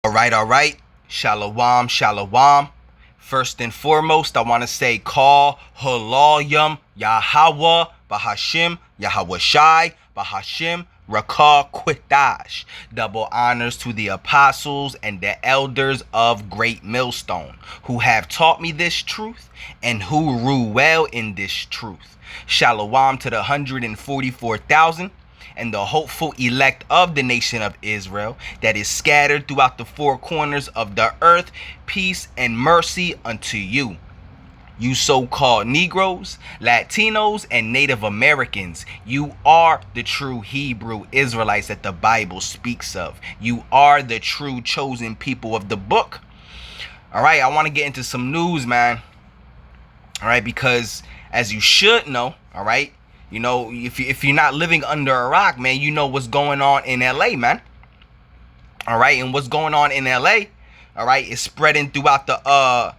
All right. Shalom, shalom. First and foremost, I want to say call Halalyam Yahweh Bahashim Yahweh Shai Bahashim Rakah Quitash. Double honors to the apostles and the elders of Great Millstone, who have taught me this truth and who rule well in this truth. Shalom to the 144,000 and the hopeful elect of the nation of Israel that is scattered throughout the four corners of the earth. Peace and mercy unto you. You so-called Negroes, Latinos, and Native Americans, you are the true Hebrew Israelites that the Bible speaks of. You are the true chosen people of the book. All right, I want to get into some news, man. All right, because as you should know, all right, you know, if you're not living under a rock, man, you know what's going on in LA, man. All right, and what's going on in LA, all right, is spreading throughout the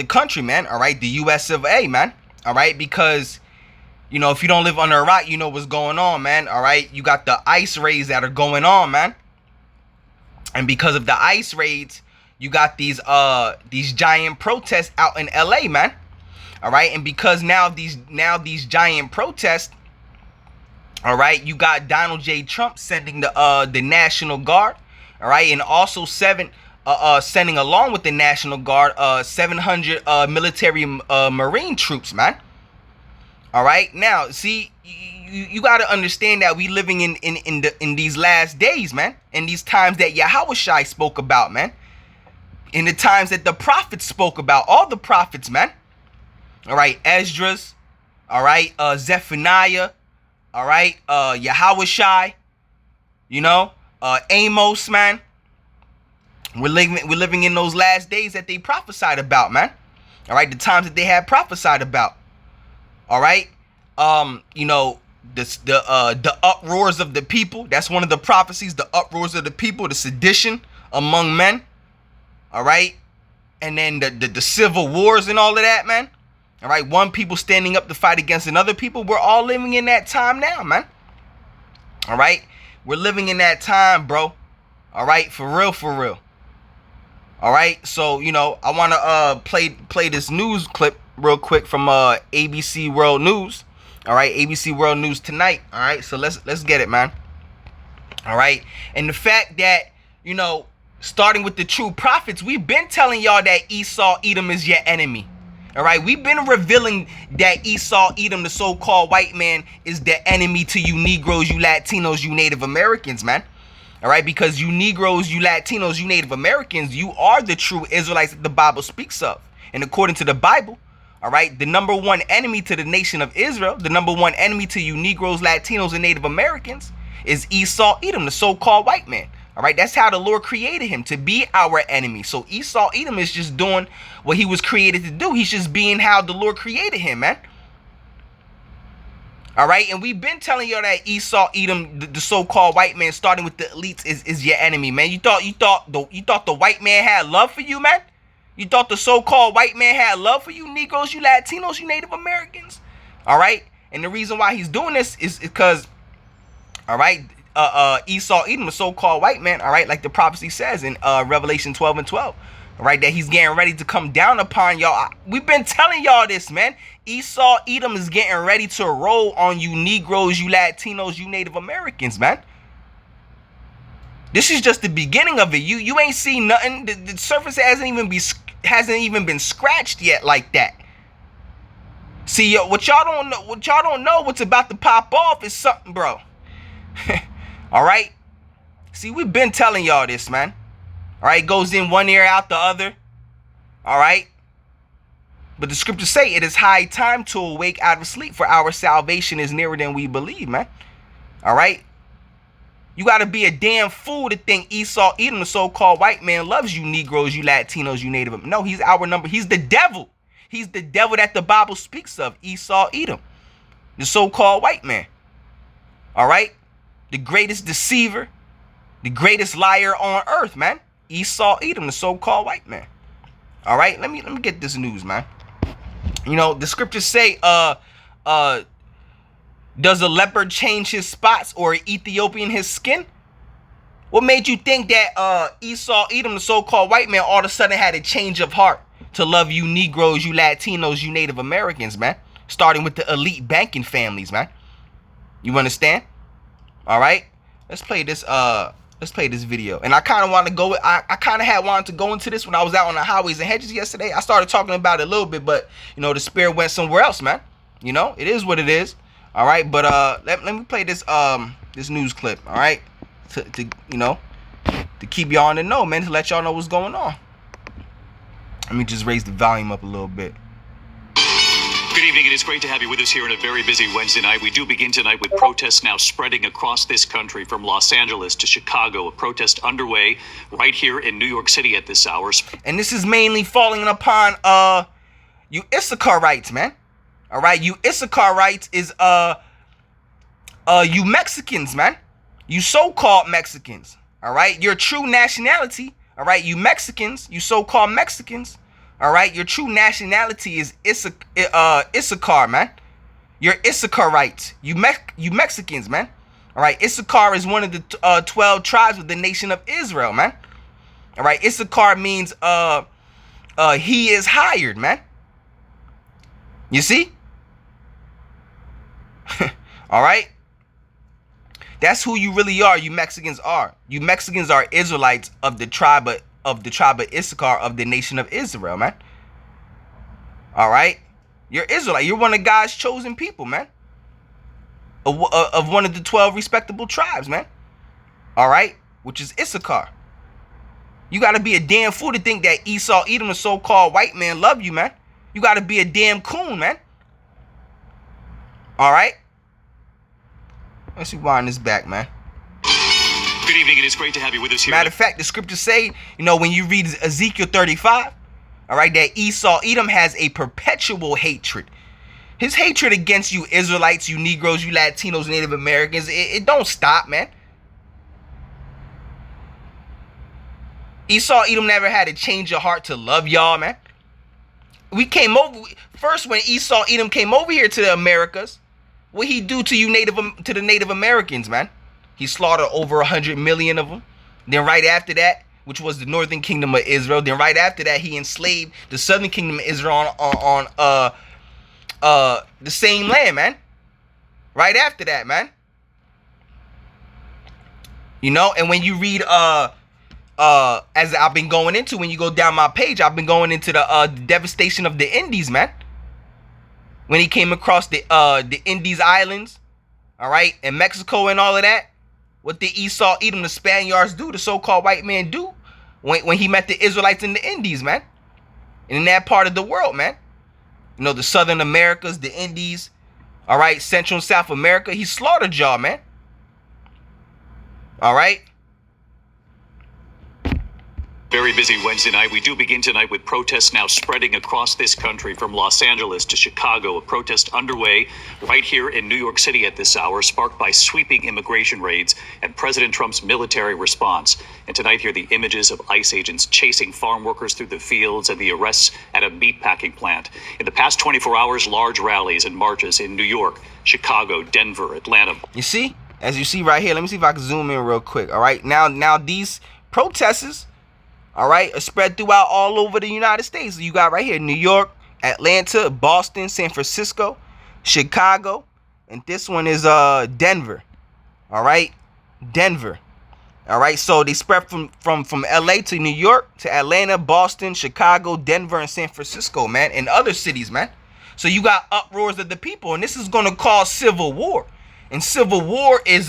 country, man. All right, the US of A, man. All right, because you know, if you don't live under a rock, you know what's going on, man. All right, you got the ICE raids that are going on, man. And because of the ICE raids, you got these giant protests out in LA, man. All right, and because now these giant protests, all right, you got Donald J. Trump sending the National Guard, all right, and also sending along with the National Guard 700 military Marine troops, man. All right, now see, you got to understand that we living in these last days, man, in these times that Yahushua spoke about, man, in the times that the prophets spoke about, all the prophets, man. All right, Esdras, all right, Zephaniah, all right, Yahushua, you know, Amos, man. We're living in those last days that they prophesied about, man. All right, the times that they had prophesied about. All right, you know, the uproars of the people. That's one of the prophecies. The uproars of the people, the sedition among men. All right, and then the civil wars and all of that, man. All right, one people standing up to fight against another people. We're all living in that time now, man. All right, we're living in that time, bro. All right, for real, for real. All right, so you know, I want to play this news clip real quick from ABC World News. All right, ABC World News tonight. All right, so let's get it, man. All right, and the fact that, you know, starting with the true prophets, we've been telling y'all that Esau Edom is your enemy. All right, we've been revealing that Esau Edom, the so-called white man, is the enemy to you Negroes, you Latinos, you Native Americans, man. All right, because you Negroes, you Latinos, you Native Americans, you are the true Israelites that the Bible speaks of. And according to the Bible, all right, the number one enemy to the nation of Israel, the number one enemy to you Negroes, Latinos, and Native Americans is Esau Edom, the so-called white man. All right, that's how the Lord created him, to be our enemy. So Esau Edom is just doing what he was created to do. He's just being how the Lord created him, man. All right, and we've been telling y'all that Esau Edom, the so-called white man, starting with the elites, is your enemy, man. You thought the white man had love for you, man? You thought the so-called white man had love for you Negroes, you Latinos, you Native Americans? All right, and the reason why he's doing this is because, all right, Esau Edom, the so-called white man, all right, like the prophecy says in Revelation 12 and 12, all right, that he's getting ready to come down upon y'all. We've been telling y'all this, man. Esau Edom is getting ready to roll on you Negroes, you Latinos, you Native Americans, man. This is just the beginning of it. You ain't seen nothing. The surface hasn't even been scratched yet like that. See, what y'all don't know what's about to pop off is something, bro. All right, see, we've been telling y'all this, man. All right, goes in one ear, out the other. All right, but the scriptures say it is high time to awake out of sleep, for our salvation is nearer than we believe, man. All right, you got to be a damn fool to think Esau Edom, the so-called white man, loves you Negroes, you Latinos, you Native. No, he's our number. He's the devil. He's the devil that the Bible speaks of, Esau Edom, the so-called white man. All right, the greatest deceiver, the greatest liar on earth, man. Esau Edom, the so-called white man. All right, let me get this news, man. You know, the scriptures say, does a leopard change his spots or an Ethiopian his skin? What made you think that Esau, Edom, the so-called white man, all of a sudden had a change of heart to love you Negroes, you Latinos, you Native Americans, man? Starting with the elite banking families, man. You understand? All right. Let's play this video. And I kind of want to go. I kind of had wanted to go into this when I was out on the highways and hedges yesterday. I started talking about it a little bit, but you know, the spirit went somewhere else, man. You know, it is what it is. All right. But let me play this this news clip. All right. To you know, to keep y'all in the know, man, to let y'all know what's going on. Let me just raise the volume up a little bit. Good evening. It is great to have you with us here on a very busy Wednesday night. We do begin tonight with protests now spreading across this country from Los Angeles to Chicago. A protest underway right here in New York City at this hour. And this is mainly falling upon you Issacharites, man. All right, you Issacharites is you Mexicans, man. You so-called Mexicans. All right, your true nationality. All right, you Mexicans, you so-called Mexicans. All right, your true nationality is Issachar, man. You're Issacharites. You Mexicans, man. All right, Issachar is one of the 12 tribes of the nation of Israel, man. All right, Issachar means he is hired, man. You see? All right. That's who you really are. You Mexicans are. You Mexicans are Israelites of the tribe of Issachar of the nation of Israel, man. All right, you're Israelite. You're one of God's chosen people, man. Of one of the 12 respectable tribes, man. All right, which is Issachar. You got to be a damn fool to think that Esau, Edom, the so-called white man, love you, man. You got to be a damn coon, man. All right. Let's rewind this back, man. Good evening. It is great to have you with us here. Matter of fact, the scriptures say, you know, when you read Ezekiel 35, all right, that Esau, Edom has a perpetual hatred. His hatred against you Israelites, you Negroes, you Latinos, Native Americans, it don't stop, man. Esau, Edom never had to change your heart to love y'all, man. We came over, first when Esau, Edom came over here to the Americas, what he do to you the Native Americans, man? He slaughtered over 100 million of them. Then right after that, which was the northern kingdom of Israel, then right after that, he enslaved the southern kingdom of Israel on the same land, man. Right after that, man. You know, and when you read as I've been going into, when you go down my page, I've been going into the devastation of the Indies, man. When he came across the Indies Islands, all right, and Mexico and all of that, what did Esau, Edom, the Spaniards do, the so-called white man do, when he met the Israelites in the Indies, man, and in that part of the world, man. You know, the Southern Americas, the Indies, all right, Central and South America, he slaughtered y'all, man. All right. Very busy Wednesday night. We do begin tonight with protests now spreading across this country from Los Angeles to Chicago. A protest underway right here in New York City at this hour, sparked by sweeping immigration raids and President Trump's military response. And tonight, here are the images of ICE agents chasing farm workers through the fields and the arrests at a meatpacking plant. In the past 24 hours, large rallies and marches in New York, Chicago, Denver, Atlanta. You see, as you see right here, let me see if I can zoom in real quick. All right, now these protesters, all right, are spread throughout all over the United States. You got right here New York, Atlanta, Boston, San Francisco, Chicago, and this one is Denver. All right, Denver. All right, so they spread from LA to New York to Atlanta, Boston, Chicago, Denver, and San Francisco, man, and other cities, man. So you got uproars of the people, and this is gonna cause civil war. And civil war is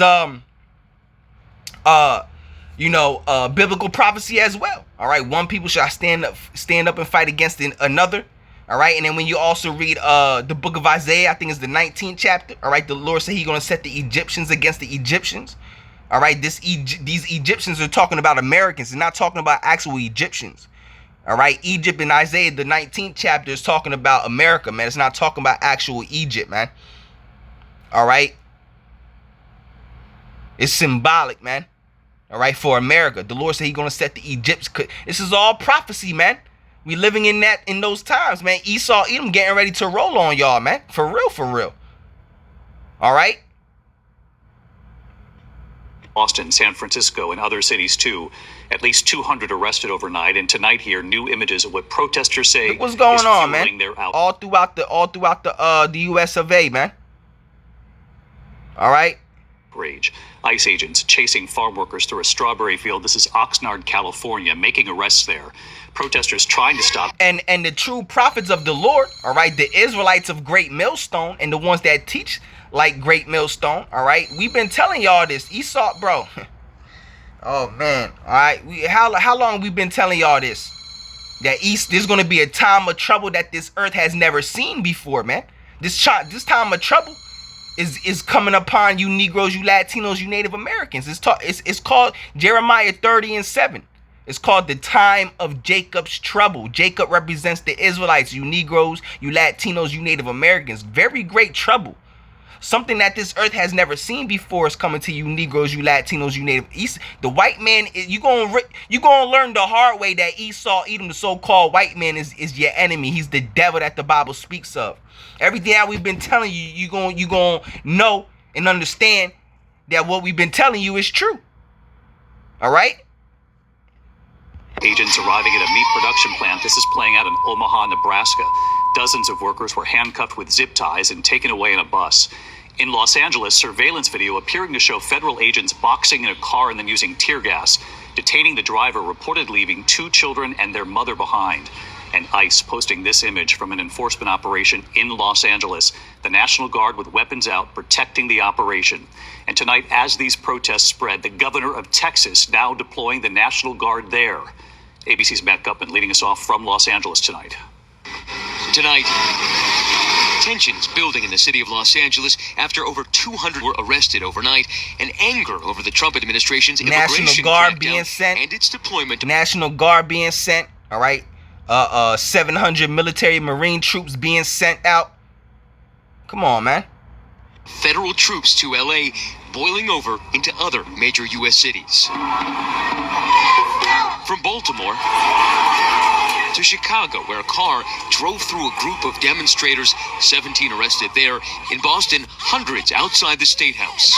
biblical prophecy as well. All right, one people shall stand up and fight against another. All right, and then when you also read the book of Isaiah, I think it's the 19th chapter. All right, the Lord said He's gonna set the Egyptians against the Egyptians. All right, these Egyptians are talking about Americans. They're not talking about actual Egyptians. All right, Egypt in Isaiah, the 19th chapter, is talking about America, man. It's not talking about actual Egypt, man. All right, it's symbolic, man. All right, for America. The Lord said He's going to set the Egyptians. This is all prophecy, man. We living in those times, man. Esau, Edom getting ready to roll on y'all, man. For real, for real. All right. Boston, San Francisco, and other cities too. At least 200 arrested overnight, and tonight here, new images of what protesters say look what's going on, man. their All throughout the U.S. of A, man. All right. outrage. ICE agents chasing farm workers through a strawberry field. This is Oxnard, California, making arrests there. Protesters trying to stop. And the true prophets of the Lord, all right, the Israelites of Great Millstone, and the ones that teach like Great Millstone, all right. We've been telling y'all this. Esau, bro. Oh man, all right. How long we been telling y'all this? That there's gonna be a time of trouble that this earth has never seen before, man. This time of trouble is coming upon you Negroes, you Latinos, you Native Americans. It's called Jeremiah 30:7. It's called the time of Jacob's trouble. Jacob represents the Israelites, you Negroes, you Latinos, you Native Americans. Very great trouble. Something that this earth has never seen before is coming to you Negroes, you Latinos, you Native East. The white man, you gonna learn the hard way that Esau, Edom, the so-called white man, is your enemy. He's the devil that the Bible speaks of. Everything that we've been telling you, you gonna know and understand that what we've been telling you is true. All right. Agents arriving at a meat production plant. This is playing out in Omaha, Nebraska. Dozens of workers were handcuffed with zip ties and taken away in a bus. In Los Angeles, surveillance video appearing to show federal agents boxing in a car and then using tear gas, detaining the driver, reported leaving 2 children and their mother behind. And ICE posting this image from an enforcement operation in Los Angeles. The National Guard with weapons out, protecting the operation. And tonight, as these protests spread, the governor of Texas now deploying the National Guard there. ABC's Matt Gutman leading us off from Los Angeles tonight. Tonight, tensions building in the city of Los Angeles after over 200 were arrested overnight, and anger over the Trump administration's National immigration Guard crackdown being sent, and its deployment. National Guard being sent. All right, 700 military Marine troops being sent out. Come on, man. Federal troops to LA, boiling over into other major U.S. cities. From Baltimore to Chicago, where a car drove through a group of demonstrators, 17 arrested there. In Boston, hundreds outside the State House.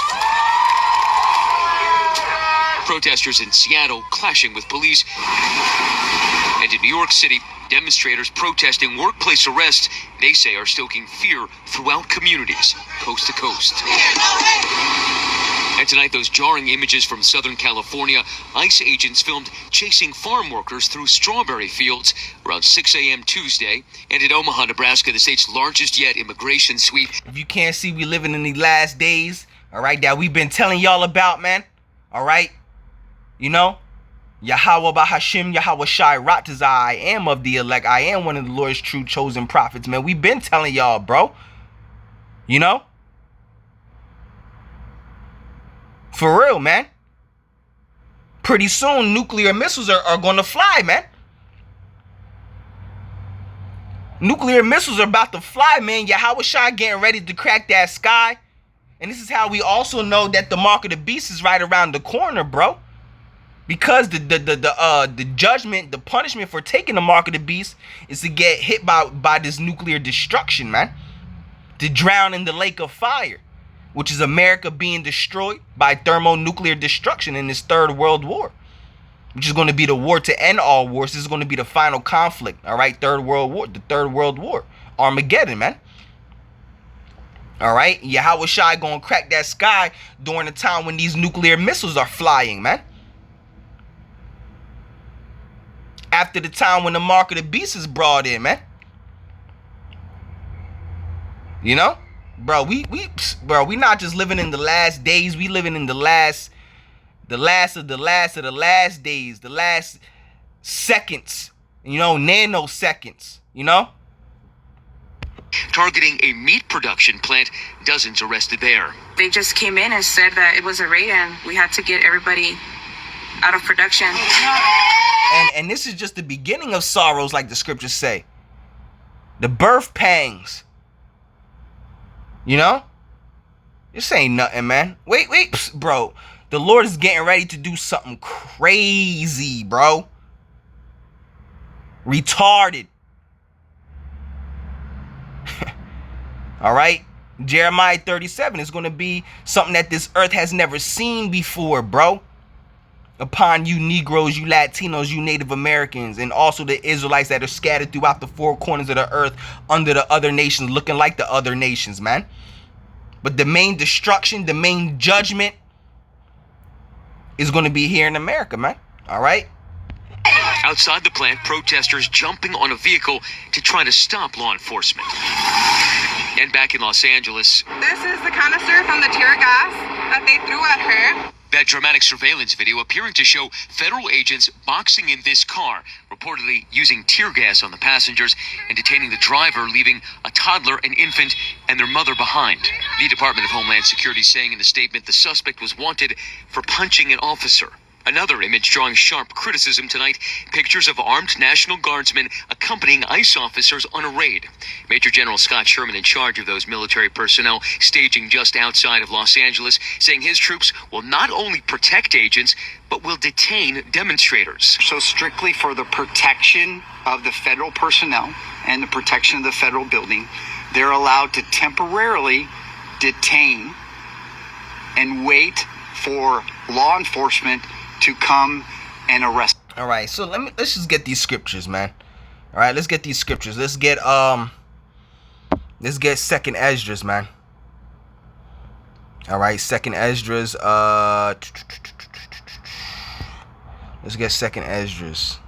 Protesters in Seattle clashing with police. And in New York City, demonstrators protesting workplace arrests they say are stoking fear throughout communities, coast to coast. And tonight, those jarring images from Southern California, ICE agents filmed chasing farm workers through strawberry fields around 6 a.m. Tuesday. And in Omaha, Nebraska, the state's largest yet immigration sweep. If you can't see, we living in the last days, all right, that we've been telling y'all about, man. All right, you know, Yahweh Bahashim, Yahweh Shai Ratazah, I am of the elect. I am one of the Lord's true chosen prophets, man. We've been telling y'all, bro. You know? For real, man. Pretty soon, nuclear missiles are going to fly, man. Nuclear missiles are about to fly, man. Yahweh Shai getting ready to crack that sky. And this is how we also know that the mark of the beast is right around the corner, bro. Because the judgment, the punishment for taking the mark of the beast is to get hit by this nuclear destruction, man. To drown in the lake of fire, which is America being destroyed by thermonuclear destruction in this third world war, which is going to be the war to end all wars. This is going to be the final conflict, all right? Third world war, the third world war, Armageddon, man. All right, Yahweh Shai going to crack that sky during the time when these nuclear missiles are flying, man. After the time when the mark of the beast is brought in, man. You know, bro, we not just living in the last days. We living in the last of the last days, the last seconds. You know, nanoseconds. You know. Targeting a meat production plant, dozens arrested there. They just came in and said that it was a raid and we had to get everybody out of production. And this is just the beginning of sorrows, like the scriptures say. The birth pangs. You know? This ain't nothing, man. Wait, bro. The Lord is getting ready to do something crazy, bro. Retarded. All right? Jeremiah 37 is going to be something that this earth has never seen before, bro. Upon you Negroes, you Latinos, you Native Americans, and also the Israelites that are scattered throughout the four corners of the earth under the other nations, looking like the other nations, man. But the main destruction, the main judgment is going to be here in America, man. All right? Outside the plant, protesters jumping on a vehicle to try to stop law enforcement. And back in Los Angeles, this is the canister from the tear gas that they threw at her. that dramatic surveillance video appearing to show federal agents boxing in this car, reportedly using tear gas on the passengers and detaining the driver, leaving a toddler, an infant, and their mother behind. The Department of Homeland Security saying in the statement the suspect was wanted for punching an officer. Another image drawing sharp criticism tonight, pictures of armed National Guardsmen accompanying ICE officers on a raid. Major General Scott Sherman, in charge of those military personnel, staging just outside of Los Angeles, saying his troops will not only protect agents, but will detain demonstrators. So strictly for the protection of the federal personnel and the protection of the federal building, they're allowed to temporarily detain and wait for law enforcement to come and arrest. All right, so let's just get these scriptures, man. All right, let's get these scriptures. Let's get Second Esdras, man. All right, Second Esdras. Let's get Second Esdras.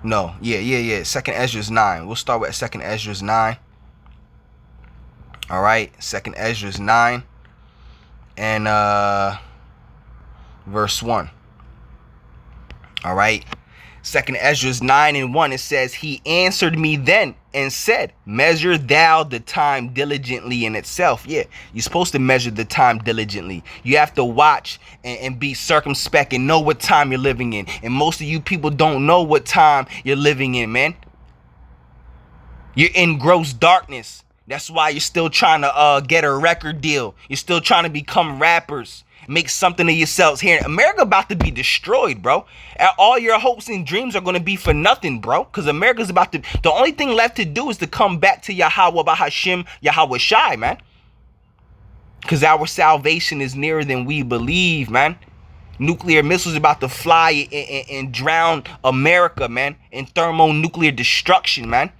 No, yeah. Second Esdras 9. We'll start with Second Esdras 9. All right, Second Esdras 9 and verse 1. All right, Second Esdras 9 and 1, it says, "He answered me then and said, measure thou the time diligently in itself." Yeah, you're supposed to measure the time diligently. You have to watch and be circumspect and know what time you're living in. And most of you people don't know what time you're living in, man. You're in gross darkness. That's why you're still trying to get a record deal. You're still trying to become rappers. Make something of yourselves here. America about to be destroyed, bro. And all your hopes and dreams are going to be for nothing, bro. Because America's about to... The only thing left to do is to come back to Yahweh Bahashim, Yahweh Shai, man. Because our salvation is nearer than we believe, man. Nuclear missiles about to fly and drown America, man. In thermonuclear destruction, man.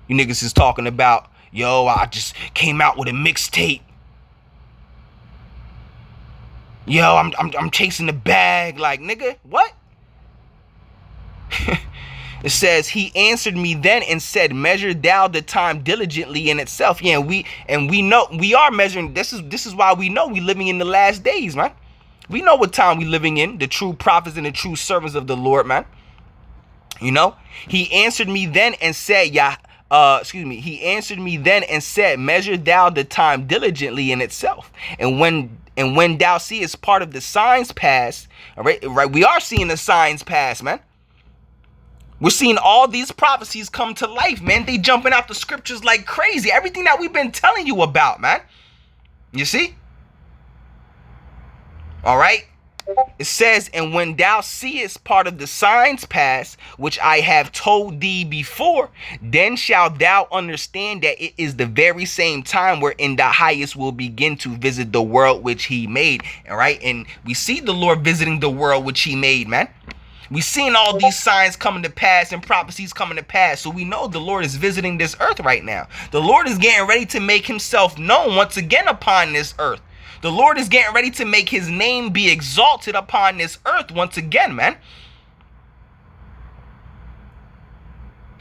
You niggas is talking about, yo, I just came out with a mixtape. Yo, I'm chasing the bag. Like, nigga, what? It says, "He answered me then and said, measure thou the time diligently in itself." Yeah, we know we are measuring. This is why we know we living in the last days, man. We know what time we living in. The true prophets and the true servants of the Lord, man. You know, he answered me then and said, he answered me then and said, measure thou the time diligently in itself. And when thou seest part of the signs pass, all right, we are seeing the signs pass, man. We're seeing all these prophecies come to life, man. They jumping out the scriptures like crazy. Everything that we've been telling you about, man. You see? All right. It says, and when thou seest part of the signs pass, which I have told thee before, then shalt thou understand that it is the very same time wherein the highest will begin to visit the world which he made. All right. And we see the Lord visiting the world which he made, man. We seen all these signs coming to pass and prophecies coming to pass. So we know the Lord is visiting this earth right now. The Lord is getting ready to make himself known once again upon this earth. The Lord is getting ready to make his name be exalted upon this earth once again, man.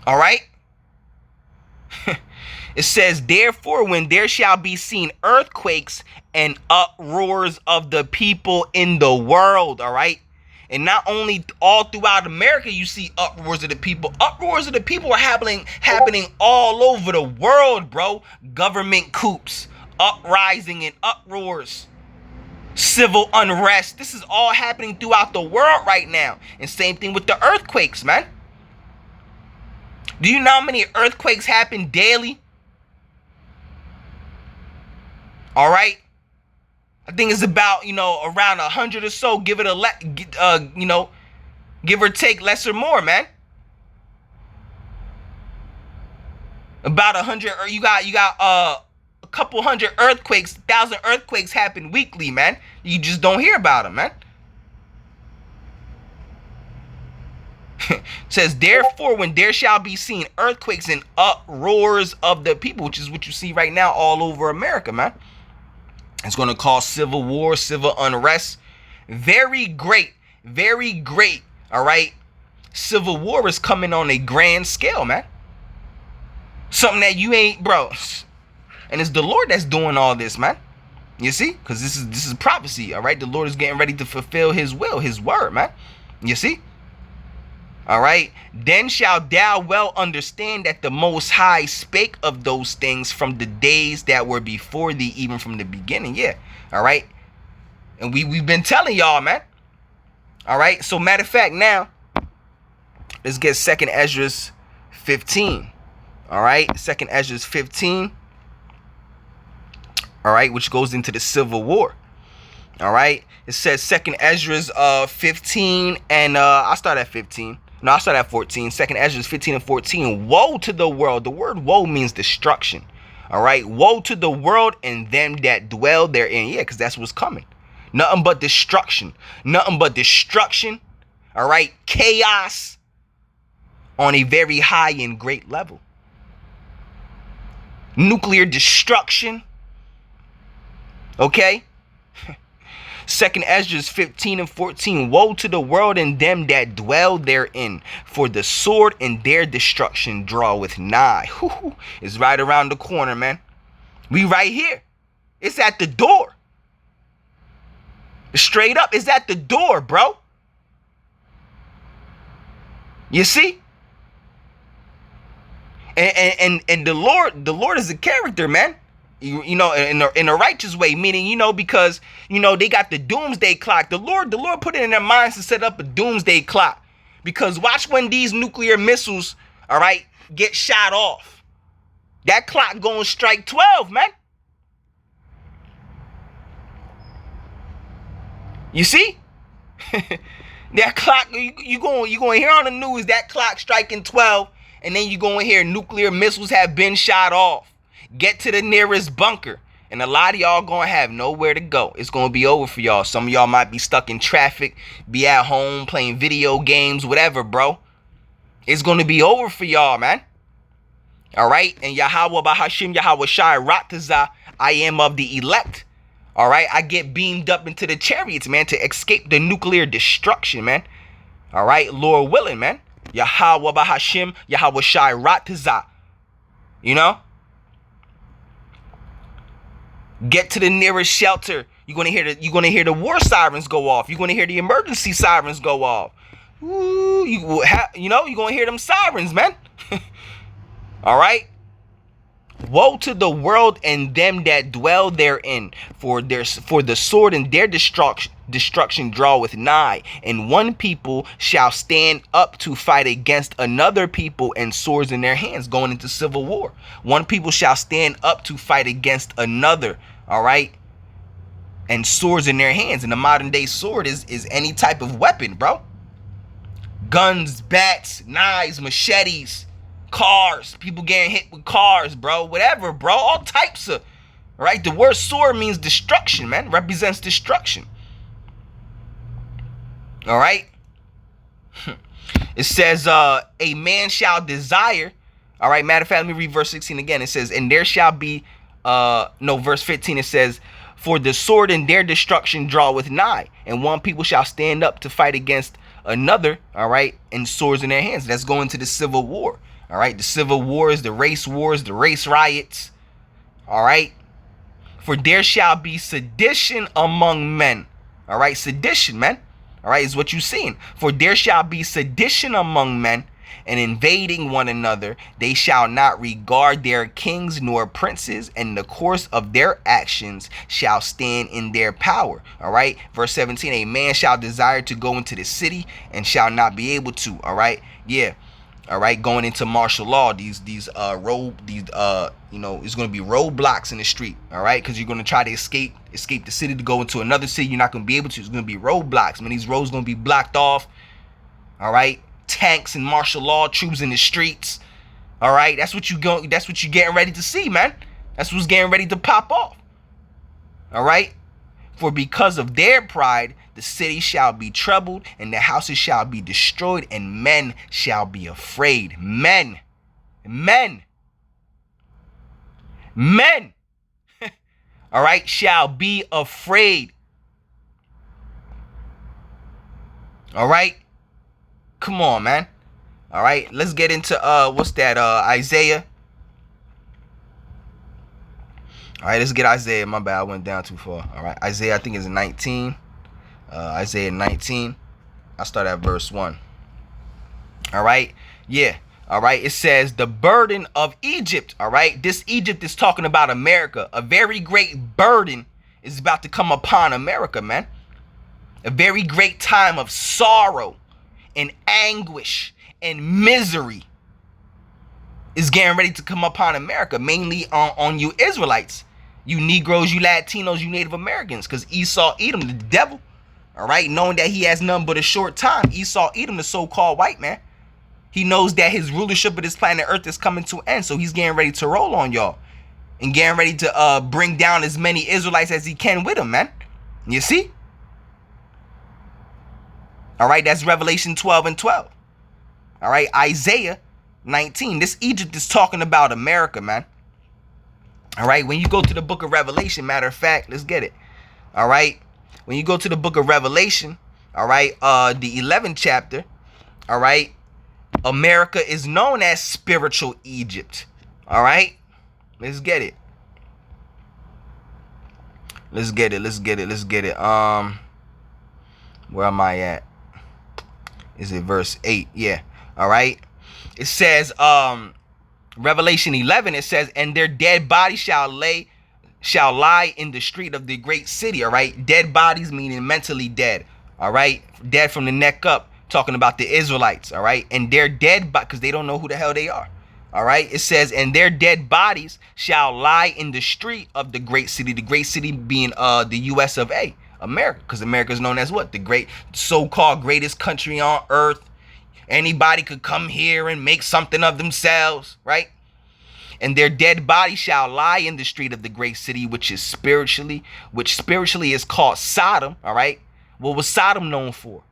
All right. It says, therefore, when there shall be seen earthquakes and uproars of the people in the world. All right. And not only all throughout America, you see uproars of the people. Uproars of the people are happening all over the world, bro. Government coups, uprising and uproars, civil unrest. This is all happening throughout the world right now. And same thing with the earthquakes, man. Do you know how many earthquakes happen daily? All right. I think it's about, around 100 or so. Give it give or take, less or more, man. About 100, or you got couple hundred earthquakes, 1,000 earthquakes happen weekly, man. You just don't hear about them, man. Says, therefore, when there shall be seen earthquakes and uproars of the people, which is what you see right now all over America, man. It's going to cause civil war, civil unrest. Very great, all right? Civil war is coming on a grand scale, man. Something that you ain't, bro. And it's the Lord that's doing all this, man. You see? Because this is prophecy, all right? The Lord is getting ready to fulfill his will, his word, man. You see? All right? Then shalt thou well understand that the Most High spake of those things from the days that were before thee, even from the beginning. Yeah. All right? And we've been telling y'all, man. All right? So, matter of fact, now, let's get 2nd Ezra 15. All right? 2nd Ezra 15. All right? Which goes into the Civil War. All right? It says 2nd Ezra 15. And I'll start at 15. No, I'll start at 14. 2nd Ezra 15 and 14. Woe to the world. The word woe means destruction. All right? Woe to the world and them that dwell therein. Yeah, because that's what's coming. Nothing but destruction. Nothing but destruction. All right? Chaos on a very high and great level. Nuclear destruction. Okay? 2nd Ezra 15 and 14. Woe to the world and them that dwell therein, for the sword and their destruction draweth nigh. It's right around the corner, man. We right here. It's at the door. Straight up, it's at the door, bro. You see? And the Lord is a character, man. You know, in a righteous way, meaning, you know, because, you know, they got the doomsday clock. The Lord put it in their minds to set up a doomsday clock, because watch when these nuclear missiles, all right, get shot off. That clock gonna strike 12, man. You see? That clock, you gonna hear on the news that clock striking 12, and then you gonna hear nuclear missiles have been shot off. Get to the nearest bunker. And a lot of y'all gonna have nowhere to go. It's gonna be over for y'all. Some of y'all might be stuck in traffic, be at home playing video games, whatever, bro. It's gonna be over for y'all, man. All right? And Yahweh Bahashim Yahweh Shai Ratazah, I am of the elect. All right? I get beamed up into the chariots, man, to escape the nuclear destruction, man. All right? Lord willing, man. Yahweh Bahashim Yahweh Shai Ratazah. You know? Get to the nearest shelter. You're gonna hear the war sirens go off. You're gonna hear the emergency sirens go off. Ooh, you're gonna hear them sirens, man. All right. Woe to the world and them that dwell therein, for the sword and their destruction draweth nigh, and one people shall stand up to fight against another people, and swords in their hands, going into civil war. One people shall stand up to fight against another, all right, and swords in their hands. And the modern day sword is any type of weapon, bro. Guns, bats, knives, machetes, cars, people getting hit with cars, bro, whatever, bro, all types of, right? The word sword means destruction, man, represents destruction. All right. It says, a man shall desire, all right, matter of fact, let me read verse 16 again. It says, and there shall be, verse 15, it says, for the sword and their destruction draweth nigh, and one people shall stand up to fight against another, all right, and swords in their hands. That's going to the civil war. All right, the civil wars, the race riots. All right, for there shall be sedition among men. All right, sedition, man. All right, is what you're seeing. For there shall be sedition among men, and invading one another. They shall not regard their kings nor princes, and the course of their actions shall stand in their power. All right, verse 17. A man shall desire to go into the city and shall not be able to. All right, yeah. All right, going into martial law, it's going to be roadblocks in the street, all right, because you're going to try to escape the city to go into another city. You're not going to be able to. It's going to be roadblocks, man. These roads going to be blocked off, all right. Tanks and martial law troops in the streets, all right. That's what you're getting ready to see, man. That's what's getting ready to pop off. All right? For because of their pride, the city shall be troubled, and the houses shall be destroyed, and men shall be afraid. Men. All right, shall be afraid. All right? Come on, man. All right, let's get into what's that? Isaiah. All right, let's get Isaiah. My bad, I went down too far. All right, Isaiah, I think is 19. Isaiah 19. I start at verse 1. All right, yeah. All right, it says the burden of Egypt. All right, this Egypt is talking about America. A very great burden is about to come upon America, man. A very great time of sorrow and anguish and misery is getting ready to come upon America, mainly on you Israelites, you Negroes, you Latinos, you Native Americans, because Esau Edom, the devil, all right, knowing that he has none but a short time. Esau Edom, the so-called white man, he knows that his rulership of this planet Earth is coming to an end, so he's getting ready to roll on y'all and getting ready to bring down as many Israelites as he can with him, man. You see? All right, that's Revelation 12 and 12. All right, Isaiah 19. This Egypt is talking about America, man. All right, when you go to the book of Revelation, matter of fact, let's get it. All right, when you go to the book of Revelation, all right, the 11th chapter, all right, America is known as spiritual Egypt. All right, let's get it. Let's get it. Where am I at? Is it verse 8? Yeah. All right. It says, Revelation 11, it says, and their dead bodies shall lie in the street of the great city. All right. Dead bodies meaning mentally dead. All right. Dead from the neck up. Talking about the Israelites. All right. And their dead bodies, because they don't know who the hell they are. All right. It says, and their dead bodies shall lie in the street of the great city. The great city being the US of A. America, because America is known as what? The great so-called greatest country on earth. Anybody could come here and make something of themselves, right? And their dead body shall lie in the street of the great city, which spiritually is called Sodom. All right. What was Sodom known for?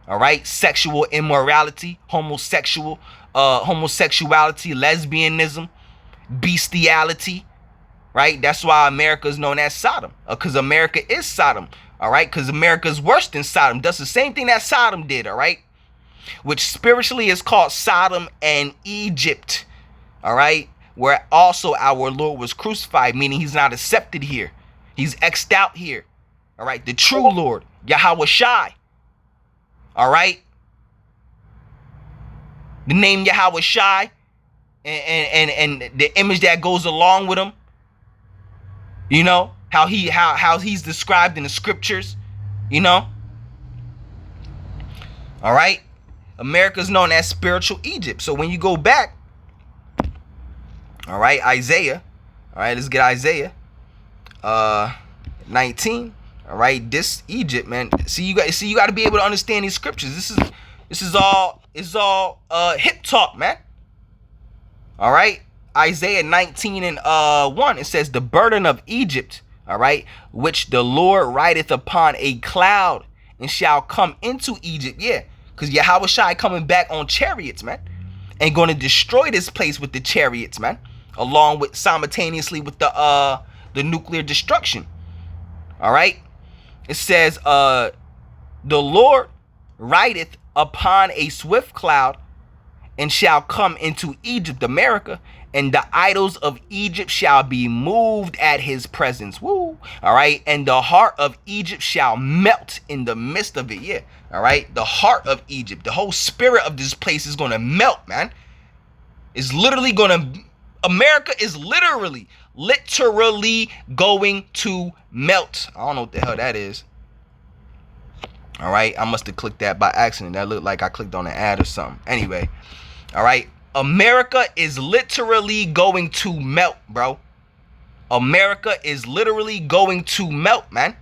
All right. Sexual immorality, homosexuality, lesbianism, bestiality. Right. That's why America is known as Sodom, because America is Sodom. All right. Because America is worse than Sodom. Does the same thing that Sodom did. All right. Which spiritually is called Sodom and Egypt. All right. Where also our Lord was crucified, meaning he's not accepted here. He's X'd out here. All right. The true Lord, Yahweh Shai. All right. The name Yahweh Shai and the image that goes along with him. You know, how he's described in the scriptures, you know. All right. America's known as spiritual Egypt. So when you go back, all right, Isaiah, all right, let's get Isaiah 19. All right, this Egypt, man. See, you got to be able to understand these scriptures. This is all hip talk, man. All right. Isaiah 19 and 1, it says, the burden of Egypt, all right, which the Lord rideth upon a cloud and shall come into Egypt. Yeah, because Yahweh Shai coming back on chariots, man, and going to destroy this place with the chariots, man, along with simultaneously with the nuclear destruction. All right. It says, the Lord rideth upon a swift cloud and shall come into Egypt, America, and the idols of Egypt shall be moved at his presence. Woo. All right. And the heart of Egypt shall melt in the midst of it. Yeah. All right. The heart of Egypt, the whole spirit of this place is going to melt, man. It's literally going to, America is literally going to melt. I don't know what the hell that is. All right. I must have clicked that by accident. That looked like I clicked on an ad or something. Anyway. All right. America is literally going to melt, bro. America is literally going to melt, man.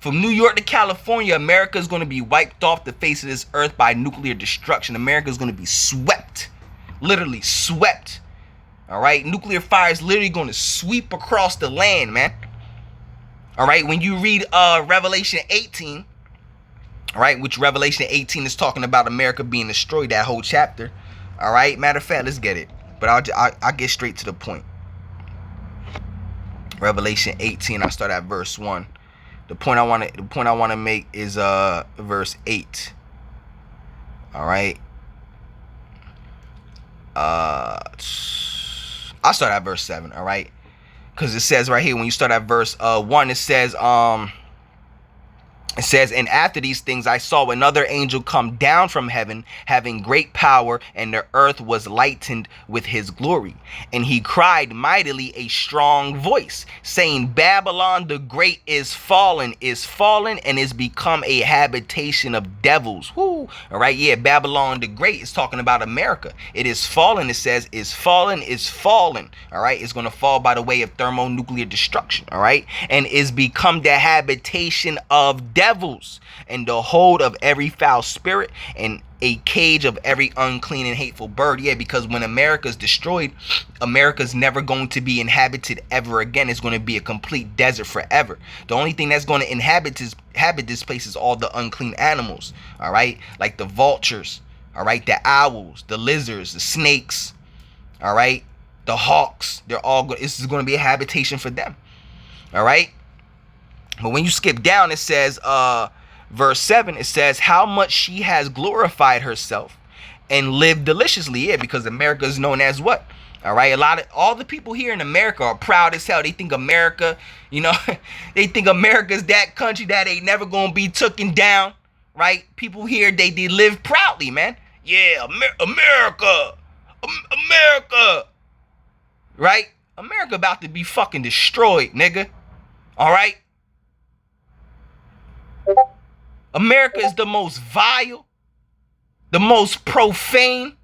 From New York to California, America is going to be wiped off the face of this earth by nuclear destruction. America is going to be swept, literally swept. All right, nuclear fire is literally going to sweep across the land, man. All right, when you read Revelation 18, all right, which Revelation 18 is talking about America being destroyed, that whole chapter. All right, matter of fact, let's get it. But I'll get straight to the point. Revelation 18, I start at verse 1. The point I want to make is verse 8. All right. I'll start at verse 7, all right? Because it says right here, when you start at verse 1, it says, and after these things I saw another angel come down from heaven, having great power, and the earth was lightened with his glory. And he cried mightily a strong voice, saying, Babylon the great is fallen, and is become a habitation of devils. Whoo! All right, yeah, Babylon the great is talking about America. It is fallen, it says, is fallen. All right, it's going to fall by the way of thermonuclear destruction. All right, and is become the habitation of devils, and the hold of every foul spirit, and a cage of every unclean and hateful bird. Yeah, because when America's destroyed, America's never going to be inhabited ever again. It's going to be a complete desert forever. The only thing that's going to inhabit this place is all the unclean animals. All right, like the vultures. All right, the owls, the lizards, the snakes. All right, the hawks. They're all. This is going to be a habitation for them. All right. But when you skip down, it says, verse 7, it says, how much she has glorified herself and lived deliciously. Yeah, because America is known as what? All right, all the people here in America are proud as hell. They think America, they think America's that country that ain't never gonna be taken down, right? People here, they live proudly, man. Yeah, America, right? America about to be fucking destroyed, nigga. All right. America is the most vile, the most profane,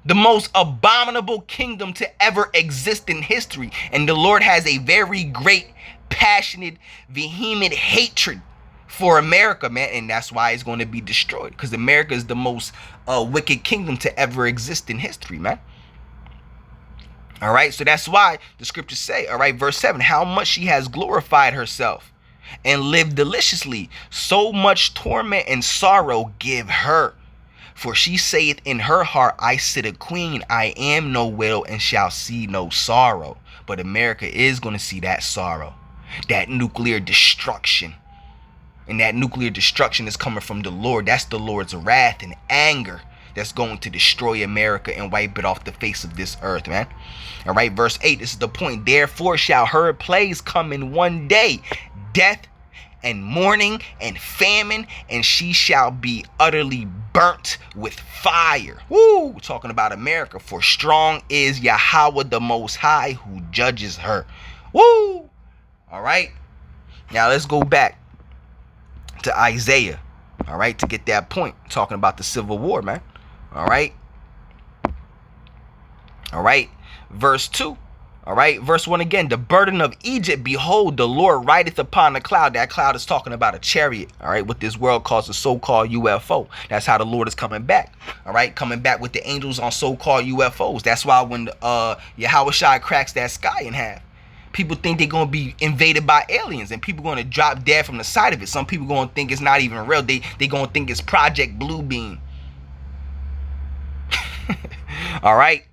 the most abominable kingdom to ever exist in history. And the Lord has a very great, passionate, vehement hatred for America, man. And that's why it's going to be destroyed. Because America is the most wicked kingdom to ever exist in history, man. All right. So that's why the scriptures say, all right, verse 7, how much she has glorified herself and lived deliciously, so much torment and sorrow give her. For she saith in her heart, I sit a queen, I am no widow, and shall see no sorrow. But America is going to see that sorrow, that nuclear destruction. And that nuclear destruction is coming from the Lord. That's the Lord's wrath and anger that's going to destroy America and wipe it off the face of this earth, man. All right, verse 8, this is the point. Therefore shall her plagues come in one day, death and mourning and famine, and she shall be utterly burnt with fire. Woo! We're talking about America. For strong is Yahweh the Most High who judges her. Woo! All right. Now let's go back to Isaiah. All right, to get that point. Talking about the Civil War, man. All right. All right. Verse 2. All right, verse 1 again. The burden of Egypt, behold, the Lord rideth upon a cloud. That cloud is talking about a chariot. All right, what this world calls a so-called UFO. That's how the Lord is coming back. All right, coming back with the angels on so-called UFOs. That's why when Yahweh Shai cracks that sky in half, people think they're going to be invaded by aliens, and people going to drop dead from the side of it. Some people going to think it's not even real. They going to think it's Project Bluebeam. All right.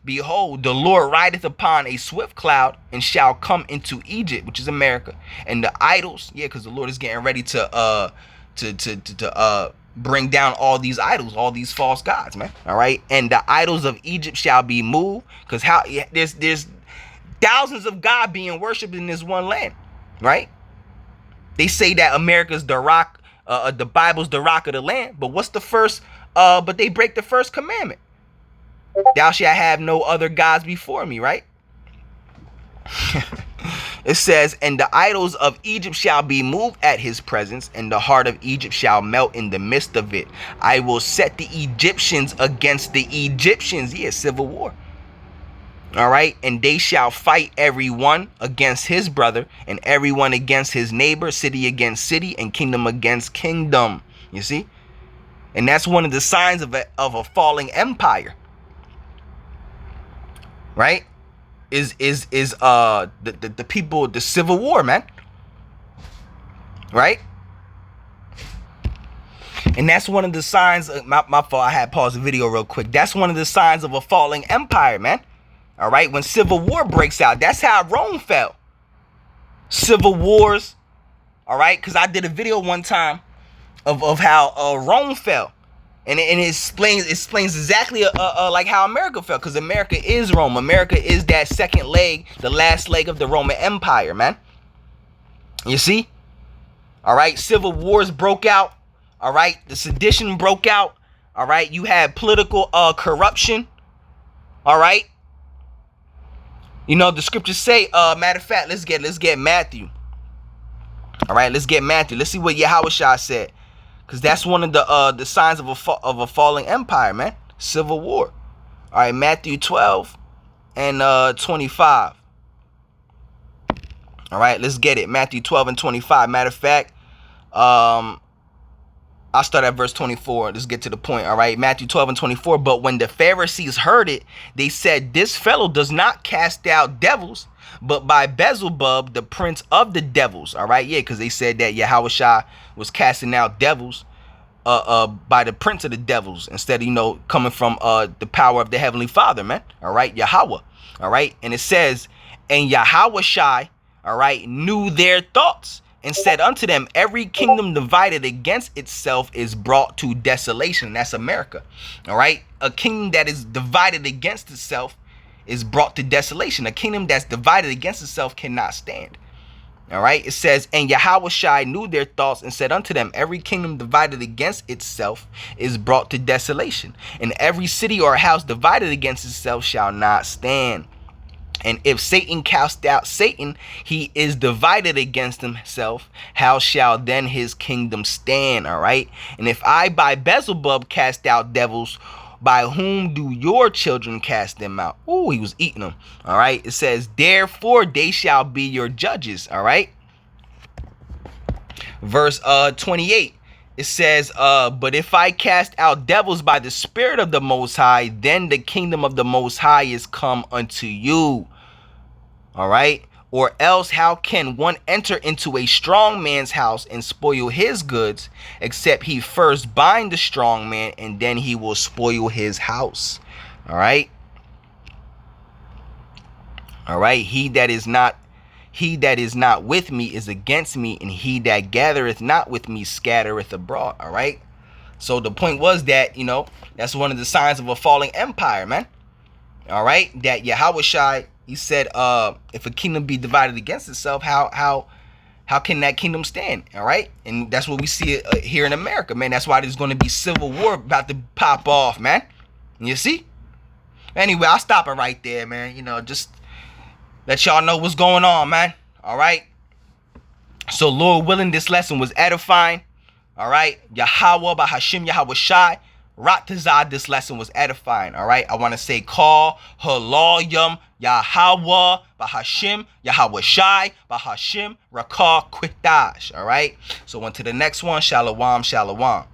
Behold, the Lord rideth upon a swift cloud, and shall come into Egypt, which is America, and the idols, yeah, because the Lord is getting ready to bring down all these idols, all these false gods, man. All right, and the idols of Egypt shall be moved, because there's thousands of God being worshipped in this one land, right? They say that America's the rock, the Bible's the rock of the land, but what's the first? But they break the first commandment. Thou shalt have no other gods before me, right? It says, and the idols of Egypt shall be moved at his presence, and the heart of Egypt shall melt in the midst of it. I will set the Egyptians against the Egyptians. Yeah, civil war. All right, and they shall fight every one against his brother, and everyone against his neighbor, city against city, and kingdom against kingdom. You see? And that's one of the signs of a falling empire. right? Is the people, the Civil War, man. Right? And that's one of the signs of, my fault, I had paused the video real quick. That's one of the signs of a falling empire, man. All right, when civil war breaks out, that's how Rome fell. Civil wars, all right, because I did a video one time of how Rome fell, and it explains exactly like how America fell, because America is Rome. America is that second leg, the last leg of the Roman Empire, man. You see? All right, civil wars broke out. All right, the sedition broke out. All right, you had political corruption. All right. You know, the scriptures say, matter of fact, let's get Matthew. All right, let's get Matthew. Let's see what Yahushua said, because that's one of the signs of a falling empire, man. Civil war. All right, Matthew 12 and 25. All right, let's get it. Matthew 12 and 25. Matter of fact, I'll start at verse 24. Let's get to the point. All right, Matthew 12 and 24. But when the Pharisees heard it, they said, this fellow does not cast out devils, but by Beelzebub, the prince of the devils. All right, yeah, because they said that Yahushua was casting out devils by the prince of the devils, instead of, you know, coming from the power of the heavenly Father, man. All right, Yahweh. All right, and it says, and Yahushua, all right, knew their thoughts, and said unto them, every kingdom divided against itself is brought to desolation. That's America. All right. A kingdom that is divided against itself is brought to desolation. A kingdom that's divided against itself cannot stand. All right. It says, and Yahushua knew their thoughts and said unto them, every kingdom divided against itself is brought to desolation. And every city or house divided against itself shall not stand. And if Satan cast out Satan, he is divided against himself. How shall then his kingdom stand? All right. And if I by Beelzebub cast out devils, by whom do your children cast them out? Ooh, he was eating them. All right. It says, therefore they shall be your judges. All right. Verse 28. It says, but if I cast out devils by the Spirit of the Most High, then the kingdom of the Most High is come unto you. All right. Or else how can one enter into a strong man's house and spoil his goods, except he first bind the strong man, and then he will spoil his house. All right. All right. He that is not with me is against me, and he that gathereth not with me scattereth abroad. All right. So the point was that, you know, that's one of the signs of a falling empire, man. All right. That Yahushua, he said, if a kingdom be divided against itself, how can that kingdom stand? All right. And that's what we see here in America, man. That's why there's going to be civil war about to pop off, man. You see? Anyway, I'll stop it right there, man. You know, just let y'all know what's going on, man. All right. So, Lord willing, this lesson was edifying. All right. Yahweh by Hashem Yahushai. Ratazah, this lesson was edifying. All right. I want to say call Halalyam Yahweh by Hashem Yahushai by Hashem Rakah Quitash. All right. So on to the next one. Shalom, shalom.